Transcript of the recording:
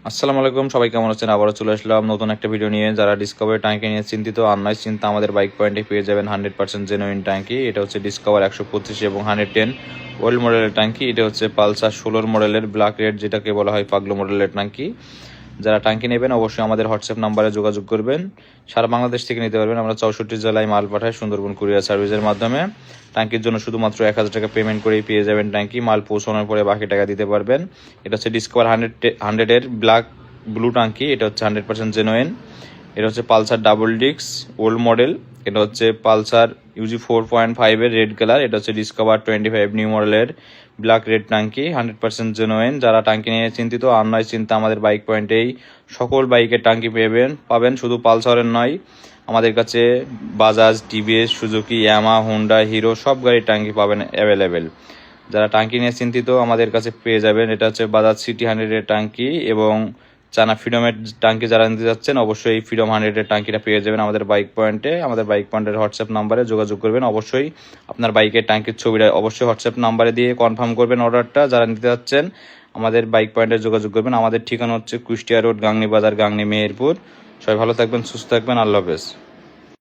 আসসালামু আলাইকুম, সবাই কেমন আছেন? আবারও চলে আসলাম নতুন একটা ভিডিও নিয়ে। যারা ডিসকভার ট্যাঙ্কি নিয়ে চিন্তিত আর নয় চিন্তা, আমাদের বাইক পয়েন্টে পেয়ে যাবেন 100% জেনুইন ট্যাঙ্কি। এটা হচ্ছে ডিসকভার 125 এবং 110 ওল্ড মডেলের ট্যাঙ্কি। এটা হচ্ছে পালসার 16 মডেলের ব্ল্যাক রেড, যেটাকে বলা হয় পাগলো মডেলের ট্যাঙ্কি। যারা ট্যাঙ্কি নেবেন অবশ্যই আমাদের হোয়াটসঅ্যাপ নাম্বারে যোগাযোগ করবেন। সারা বাংলাদেশ থেকে নিতে পারবেন। আমরা 64 জেলায় মাল পাঠাই সুন্দরবন কুরিয়ার সার্ভিসের মাধ্যমে। ট্যাঙ্কির জন্য শুধুমাত্র 1000 টাকা পেমেন্ট করেই পেয়ে যাবেন ট্যাঙ্কি। মাল পৌঁছানোর পরে বাকি টাকা দিতে পারবেন। এটা হচ্ছে ডিসকভার 100-এর ব্লু ট্যাঙ্কি। এটা হচ্ছে 100% জেনুইন। এটা হচ্ছে পালসার ডাবল ডিক্স ওল্ড মডেল। এটা হচ্ছে পালসার ইউজি 4.5-এর রেড কালার। এটা হচ্ছে ডিসকভার 25 নিউ মডেলের ব্ল্যাক রেড ট্যাঙ্কি, 100% জেনুইন। যারা ট্যাঙ্কি নিয়ে চিন্তিত আর নয় চিন্তা, আমাদের বাইক পয়েন্টেই সকল বাইকের ট্যাঙ্কি পাবেন। শুধু পালসারের নয়, আমাদের কাছে বাজাজ, টিভিএস, সুজুকি, ইয়ামা, হোন্ডা, হিরো সব গাড়ির ট্যাঙ্কি পাবেন অ্যাভেলেবেল। যারা ট্যাঙ্কি নিয়ে চিন্তিত আমাদের কাছে পেয়ে যাবেন। এটা হচ্ছে বাজাজ সিটি 100-এর ট্যাঙ্কি এবং চানা ফ্রিডমের ট্যাঙ্কি। যারা নিতে যাচ্ছেন অবশ্যই ফ্রিডম 100-এর ট্যাঙ্কিটা পেয়ে যাবেন আমাদের বাইক পয়েন্টে। আমাদের বাইক পয়েন্টের হোয়াটসঅ্যাপ নাম্বারে যোগাযোগ করবেন। অবশ্যই আপনার বাইকের ট্যাঙ্কির ছবিটা অবশ্যই হোয়াটসঅ্যাপ নাম্বারে দিয়ে কনফার্ম করবেন অর্ডারটা। যারা নিতে যাচ্ছেন আমাদের বাইক পয়েন্টে যোগাযোগ করবেন। আমাদের ঠিকানা হচ্ছে কুষ্টিয়া রোড, গাংনী বাজার, গাংনী, মেহেরপুর। সবাই ভালো থাকবেন, সুস্থ থাকবেন। আল্লাহ হাফেজ।